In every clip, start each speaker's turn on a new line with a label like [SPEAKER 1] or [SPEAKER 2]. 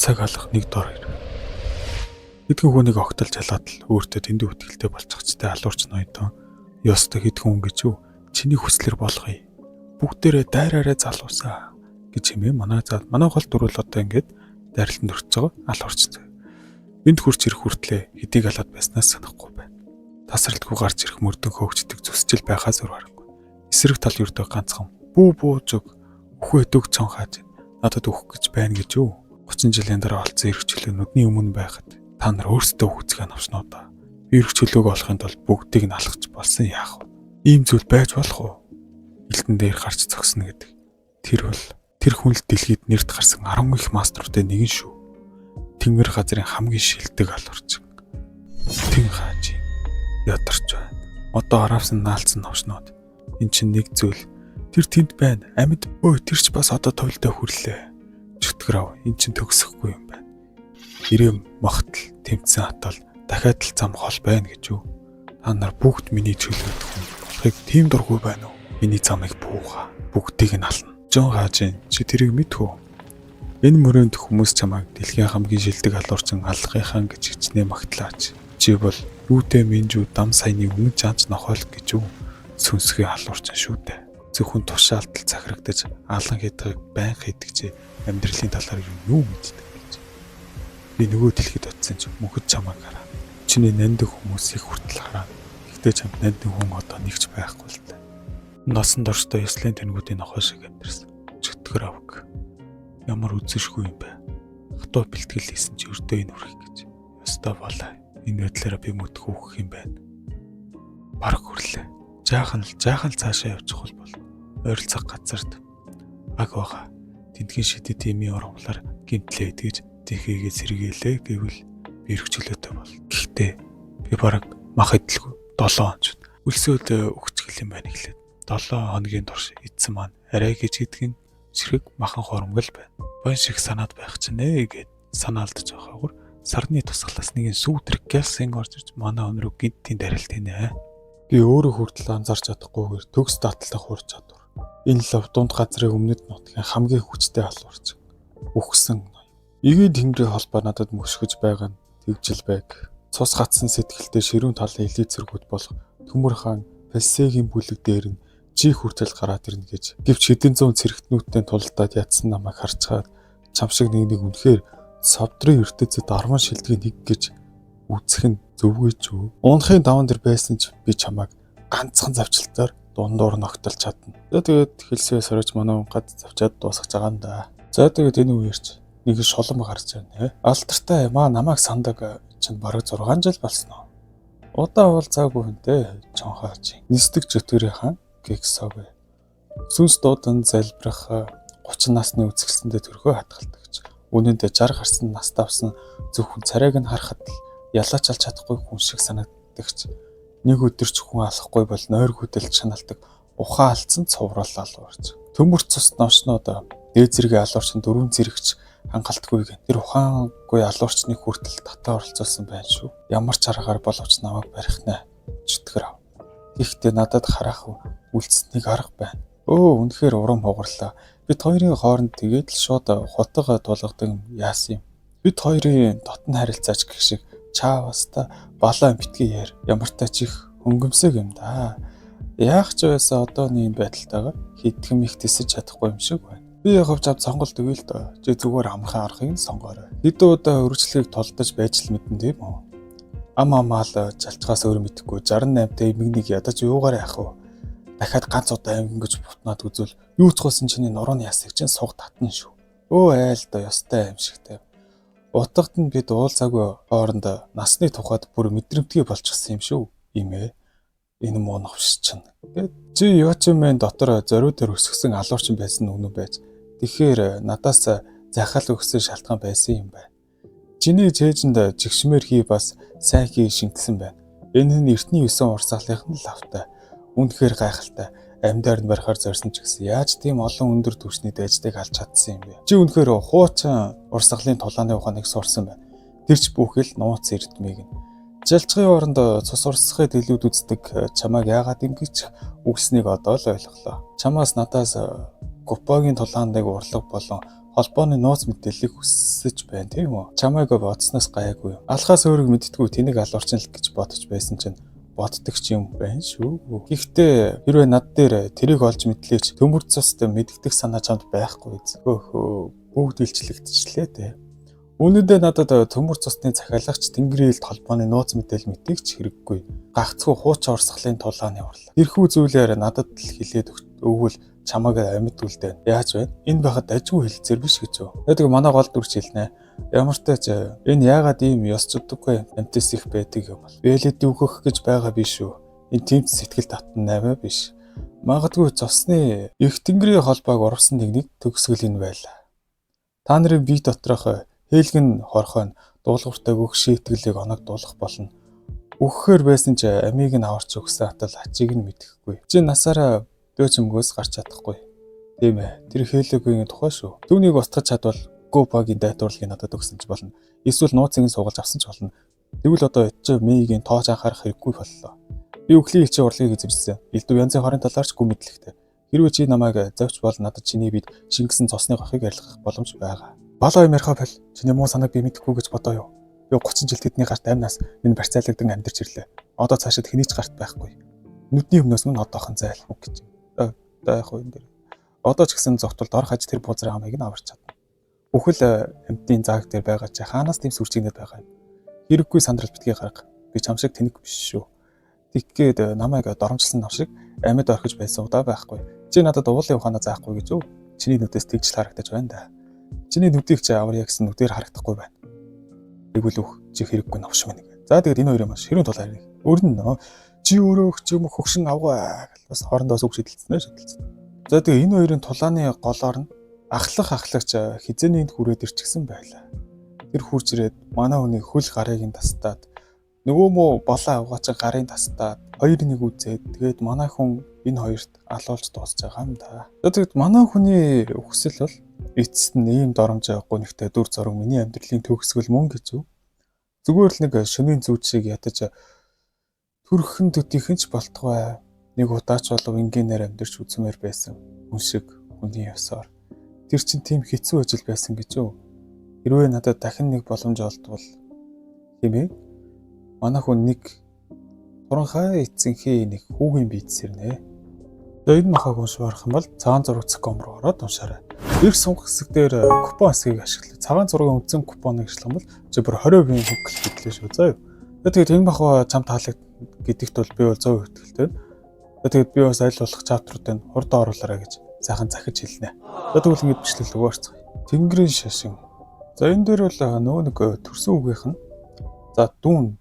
[SPEAKER 1] Цаг алах нэг дор ир. Хэдхэн хүнийг огтолж халаад л өөртөө дэндүү итгэлтэй болчихчтой алуурч ноёдон ёстой хэдхэн хүн гэж юу чиний хүслэр болгоё. Бүгдээрээ дайраараа залуусаа гэж хэмээн манай гол дөрвөл одоо ингээд дайралтанд өртөж байгаа алуурч. Энд хурц ирэх хүртлээр хэдийг алаад байснаас санахгүй байна. Тасралтгүй гарч ирэх мөрдөн хөөгчдөг зүсчил байхаас өөр аргагүй. Эсрэг тал юрдөө ганцхан бүү зүг өхөөдөг цон хааж надад өгөх гэж байна гэж юу. 30 жилийн дараа олцсон эрх чөлөө нүдний өмнө байхад та нар өөрсдөө хүзгээ навчнаа да. Эрх чөлөөг олохын тулд бүгдийг нь алхаж болсон яах вэ? Ийм зүйл байж болох уу? Элдэн дээр гарч зогсно гэдэг. Тэр хүн л дэлхийд нэрт гарсан 10 их мастеруудын нэгэн шүү. Тэнгэр газрын хамгийн шилдэг алуурч. Тэн хаажи ядарч байна. Одоо аравсан наалцсан навчнууд. Эн чинь нэг зүйл. Тэр тэнд байна. Амьд тэр ч бас одоо товлдоо хүрлээ. Чөтгөрав. Эн чинь төгсөхгүй юм байна. Ирэм магтал тэмцэн хатал дахиад л зам хол байна гэж юу? Та нар бүгд миний чөлөөт хүн болохыг тийм дургүй байна уу? Миний замыг бууга. Бүгдийг нь ална. Жон хаажин чи тэрийг мэдв үү? Энэ мөрөнд хүмүүс чамайг дэлхийн хамгийн шилдэг алуурчин алгахын гэж хичнээн магтлаач. Чи бол юутэй минжүү дам саяны өмнө жаач нохоол гэж юу? Сүнсгийн алуурчин шүү дээ. Зөвхөн тушаалтал захирагдаж алан хийдэг байн хийдэг амьдралын талаар юу мэддэг гэж. Би нөгөө дэлхийд очисон ч мөнхөд чамайг хараа. Чиний нандин хүмүүсийг хүртэл хараа. Гэхдээ чамд нандин хүн одоо нэгч байхгүй л дээ. Насан дорштой Исланд тэнгүүдийн нохоо шиг амьдрсан. Чөтгөр авг. Ямар үзэшгүй юм бэ? Хатуу бэлтгэл хийсэн чи өртөө энэ үрэх гэж. Ёстой болоо. Энэ байдлаараа би мэдэх үхэх юм байна. Бараг хүрлээ. Жаахан цаашаа явчих бол ойролцоох газарт аг байгаа. Тэнтгийн шидэт имийн оромлоор гимтлээ идэж тэхийгээ сэргийлээ гэвэл би эрхчлөөтэй бол. Гэхдээ би бараг мах идэлгүй 7 хоног үлсөөд өгчгөл юм байна гэхлээр 7 хоногийн турш эдсэн маань арай гэж гэдгэн ширэг махан хоромгол байна. Бон шиг санаад байх ч нэ гэд санаалдаж байгаагаар сарны тусгалаас нэгэн сүүтрэг гялсын орж ирж манай өнрөө гинтийн дарилт хийнэ. Би өөрөө хүртэл анзаарч чадахгүйгээр төгс татлах хур чадвар. Энэ лав дунд газрын өмнөд нутгийн хамгийн хүчтэй алуурч. Үхсэн ноё. Игийн тэнгэрийн холбоо надад мөшгөж байгаа нь тэгжил байг. Цус гацсан сэтгэлтэй ширүүн талын элит зэргүүд болох Төмөр хаан Палсегийн бүлэг дээр нь жи хүртэл гараад ирнэ гэж. Гэвч хэдэн зуун цэрэгтнүүдтэй тулдаад ядсан намайг харцгаад чам шиг нэг үнэхээр савдрын ертөнцид арман шилдгийг нэг гэж үзэх нь зөвгүй ч үү. Уунхын даван дээр байсан ч би чамайг ганцхан завчилтаар дундуур ногтолж чадна. За тэгээд хэлсээ сорож манай унгад завчаад дуусгаж байгаа юм да. За тэгээд энэ үеэрч нэг шолом гарч байна. Алдартай намайг сандаг чинь бараг 6 жил болсон уу. Удаа бол цаг бүхэнтэй чонхооч. Нисдэг чөтгөрийн хаан гексовэ. Сүнс дуудан залбирах 30 насны үзэсгэлэнтэй төрхөө хатгалдаг гэж. Үнэндээ 60 гарсан нас давсан зөвхөн царайг нь харахад л ялаач алж чадахгүй хүн шиг санагддагч. Нэг өдөр ч хүн алахгүй бол нойр хөдөлж шаналдаг ухаан алдсан цоврол алуурч. Төмөр цус новчнууд дээд зэргийн алуурчин 4 зэрэгч хангалтгүй гэн. Тэр ухаангүй алуурчныг хүртэл татаа оролцуулсан байна шүү. Ямар ч аргаар боловч намайг барих нэ. Чөтгөр ав. Гэхдээ надад харах үлдсэнийг арга байна. Үнэхээр урам хугарлаа. Бид хоёрын хооронд тэгээд л шууд хутга тулгадаг яасан юм. Бид хоёрын дотн харилцаач гэх шиг чааваста балаа битгий яар. Ямар тач их хөнгөмсөг юм да. Яах ч байсан одооний энэ байдалтайгаар хитгэм их тисэж чадахгүй юм шиг байна. Би явж сонгол төгөөл дөө. Чи зүгээр амархан аргыг сонгоорой. Хэдэн удаа өргөжлөхийг толдож байж л мэдэн тийм үү? Амаал жалчгаас өөр мэдэхгүй 68-тай эмгнийг ядаж юугаар яах вэ? Дахиад ганц удаа ингэж бутнаад үзвэл юу ч голсон чиний нурууны ясыг чинь суг татна шүү. Айл доо ёстой юм шигтэй. Утгад нь бид уулзаагүй хооронд насны тухайд бүр мэдрэмтгий болчихсон юм шүү. Имээ. Энэ муу новш чинь. Чи Йочимэн дотор зориуд дээр өсгсөн алуурчин байсан үнэн байж. Тэгэхээр надаас захиал өгсөн шалтгаан байсан юм байна. Чиний чэйжэнд жигшмээр хий бас сайн хий шингэлсэн байна. Энэ нь эртний 9 урсгалынх нь лавтай. Үнэхээр гайхалтай. Амьдаар нь барихаар зорьсон ч гэсэн яаж тийм олон өндөр түвшний дайждыг алж чадсан юм бэ? Чи үнэхээр хуучин урсгалын тулааны ухааныг сурсан байна. Тэр ч бүхэл нууц эрдмийг нь. Жалчгын оронд цус урсгахад илүүд үздэг чамайг яагаад ингэж өгснийг одоо л ойлголоо. Чамаас надаас Купагийн тулааныг урлаг болон холбооны нууц мэдээллийг хүсэж байна тийм үү? Чамайг бодсноос гайгүй. Алхаас өөрийг мэдтгүү тэнийг алуурчин л гэж бодож байсан чинь боддог ч юм байна шүү. Гэхдээ хэрвээ над дээр тэрийг олж мэдлээч төмөр цуст мэддэх санаа чамд байхгүй зөөхөө бүгд илчлэгдчихлээ дээ. Үүнэдээ надад төмөр цусны захиалагч Тэнгэрийн элд холбооны нууц мэдээлэл мэдээч хэрэггүй. Гагцхүү хууч орсголын тулааны урлаа. Тэрхүү зүйлээр надад л хэлээд өгвөл чамайг амьд үлдээ. Яаж вэ? Энэ байхад ажгүй хэлцээр биш гэж юу? Тэгээд манай гол дүрч хэлнэ. Ямар ч тач энэ яагаад ийм ёс зүйдэггүй амтс их байдаг юм бол. Бэлэд өгөх гэж байгаа биш үү? Энэ тийм сэтгэл татан 8 биш. Магадгүй цусны их Тэнгэрийн холбоог урвсан нэгнийг төгсгөл энэ байлаа. Та нарын бие доторх хэлгэн хорхойн дуулууртай өгөх шийтгэлийг оногдуулах болно. Өгөхээр байсан ч амийг нь аварч өгсөн атал ачийг нь мэдэхгүй. Чи насаараа дөчмгөөс гарч чадахгүй. Тийм ээ. Тэр хэлээгүй тухай шүү. Түүнийг устгах чадвал Гопагийн дайтуурлыг надад өгсөн ч болно. Эсвэл нууцыг суулгаж авсан ч болно. Тэгвэл одоо ч мигийн тоож анхаарах хэрэггүй боллоо. Би өхлийн элчийн урлагийг эзэмшсэн. Элдв янзын хорын талаарч гүн мэдлэгтэй. Хэрвээ чи намайг завч бол надад чиний бид Шингэсэн цосны гохыг арилгах боломж байгаа. Балаа юм ярих бэл чиний муу санааг би мэдэхгүй гэж бодоо юу. Би 30 жил тэдний гарт амнаас минь барьцаалагдсан амьдарч ирлээ. Одоо цаашид хэний ч гарт байхгүй. Нүдний өмнөөс нь одоохон зайл үг гэж. Яг хоо энэ дэр. Одоо ч гэсэн зогтвол дор хаж тэр бузрын хамыг нь аварч чадна. Бүхэл амьтны зааг дээр байгаа чи хаанаас тийм сүрчигнэд байгаа юм. Хэрэггүй сандрал битгий гарга. Би чам шиг тэнэг биш шүү. Тэггээд намайг доромжилсан нам шиг амьд орхиж байсан удаа байхгүй. Чи надад уулын ухаанаа заахгүй гэж юу? Чиний нүдээс тэгж харагдаж байна да. Чиний нүдийг чи аварья гэсэн нүдээр харагдахгүй байна. Тэгвэл үх чи хэрэггүй навш минь. За тэгээд энэ хоёрын маш хэрүүн тул харин. Өрнө чи өөрөө ч юм хөгшин авгаа гэж бас хоорондоо үг шидэлцэнэ шидэлцэн. За тэгээд энэ хоёрын тулааны голоор нь ахлагч хизээний хүрээд ирчихсэн байлаа. Тэр хурж ирээд манай хүний хөл гарыг нь тастаад нөгөө мó болоо авгаач гарын тастаад 2-1 үзээд тэгээд манай хүн энэ хоёрт алуулж дуусж байгаа юм да. Тэгээд манай хүний өгсөл бол эцэст нь ийм доромж гонигтай дүр зураг миний амьдралын төгсгөл мөн гэж юу? Зүгээр л нэг шөнийн зүүч шиг ятаж төрхөн төдийнхэн ч болтугай нэг удаач болов энгийнээр амьдарч үзмээр байсан хүн шиг хүний ёсоор тэр чин тийм хэцүү ажил байсан гэж юу? Хэрвээ надад дахин нэг боломж олдвол хэмээн манай хүн нэг туранхай эцэнхээ нэг хүүгийн бийтсэрнэ. Энэ махаг уншварах юм бол цагаан зураг цэком руу ороод уншаарай. Их сунгах хэсэг дээр купон хэсгийг ашиглая. Цагаан зургийн үндсэн купоныг ашиглах юм бол чи бүр 20% хөнгөлт хөтлөө шүү заа юу. Тэгээд энэ махаа чам таалагд гэдэгт бол би бол 100% итгэлтэй. Тэгээд би бас аль болох чаптруудыг хурдан оруулаарай гэж сайхан захиж хэлнэ. Тэгвэл ингэж бичлэл өгөө орцгоё. Тэнгэрийн шашин. За энэ дээр бол нөгөө нэг төрсөн үгийнх нь за дүүн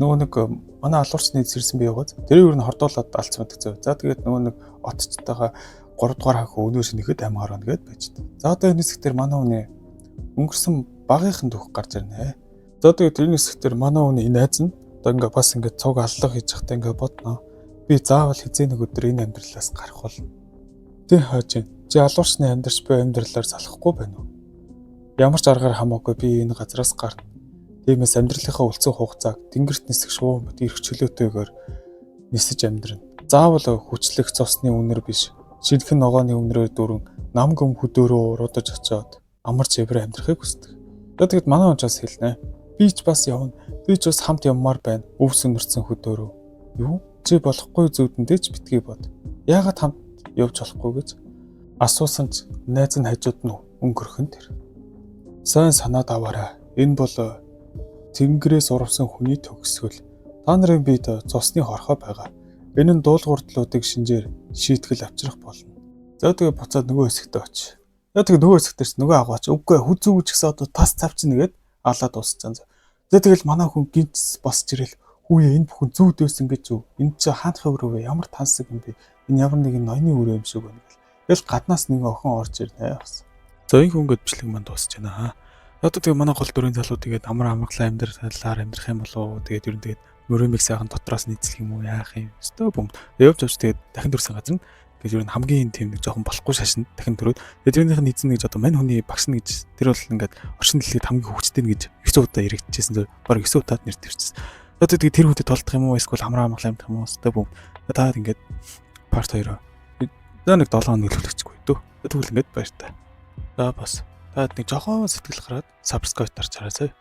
[SPEAKER 1] нөгөө нэг манай алуурчны зэрсэн бий байгаа. Тэрийг юу н хордуулаад алцмадаг зөө. За тэгээд нөгөө нэг отцтойгоо 3 дугаар хахаа өнөө шинэхэд амь харна гэд байж таа. За одоо энэ хэсгээр манай хүний өнгөрсөн багийнхан дөх гарч ирнэ. За тэгээд энэ хэсгээр манай хүний найз нь одоо ингээ бас ингээ цуг аллах хийж захтай ингээ бодно. Би заавал хизээ нэг өдөр энэ амьдралаас гарах болно. Тэ хааж чи алуурчны амьдарч буй амьдралаар салахгүй байна уу? Ямар ч аргаар хамаагүй би энэ газраас гарна. Тиймээс амьдралынхаа үлцэн хугацааг тэнгэрт нисэх шуум бод ирэх чөлөөтэйгээр нисэж амьдрна. Заавал хүчлэх цусны үнэр биш. Шилхэн ногооны үнрээр дөрвөн нам гөм хөдөөрөө уруудаж очиод амар чивэр амьдрахыг хүсдэг. Тэгээд манай унчаас хэлнэ. Би ч бас явна. Би ч бас хамт явмаар байна. Өв сөнөрцөн хөдөөрөө. Юу? Чи болохгүй зүудэндээ ч битгий бод. Яагаад хамт явж болохгүй гэж асуусан ч найз нь хажууд нь өнгөрхөн тэр. Сайн санаад аваарай. Энэ бол тэнгэрээс урвсан хүний төгсгөл. Та нарын биед цусны хорхоо байгаа. Энэ нь дуулуурдлуудыг шинжээр шийтгэл авчрах болно. За тэгээ буцаад нөгөө хэсэгт очив. За тэгээ нөгөө хэсэгтээс нөгөө агаач үгүй хүзүүж гэсэн одоо тас цавчин нэгээд алаад дууссан. За тэгэл манай хүн гинт босч ирэл хүүе энэ бүхэн зүүдөөсөн гэж юу? Энд чи хаанах өрөө вэ? Ямар тансаг юм бэ? Энэ ямар нэгэн ноёны өрөө юм шиг байна гэл. Тэгэл гаднаас нэг охин орж ирнэ бас. За энэ хүн гээд бичлэг манд дуусч байна. Одоо тэгээ манай гол дөрвийн залуу тэгээд амар амгалан амьдралаар амьдрах юм болов уу? Тэгээд ер нь тэгээд мөрөөмиг сайхан дотроос нийцлэх юм уу? Яах юм? Өстөө бомд. Явж тэгээд дахин төрсэн газар нь гэж ер нь хамгийн тийм нэг жоохон болохгүй шашин дахин төрөөд тэрнийх нь эзэн гэж одоо мань хүний багшна гэж тэр бол ингээд орчин дэлхийд хамгийн хөвчтэй гэж 9 удаа яригдчихсэн зөв баг 9 удаад нэр төрчихсэн. Одоо тэгээд тэр хүндэд толдох юм уу? Эсвэл хамраа амгалан амьдрах юм уу? Өстөө бомд. Таад ингээд парт 2 за нэг 7 хоног нөлөөлчихгүй дөө. Тэгвэл ингээд баяр та. За бас та нэг жоохон сэтгэл гараад subscribe дарж хараа сая.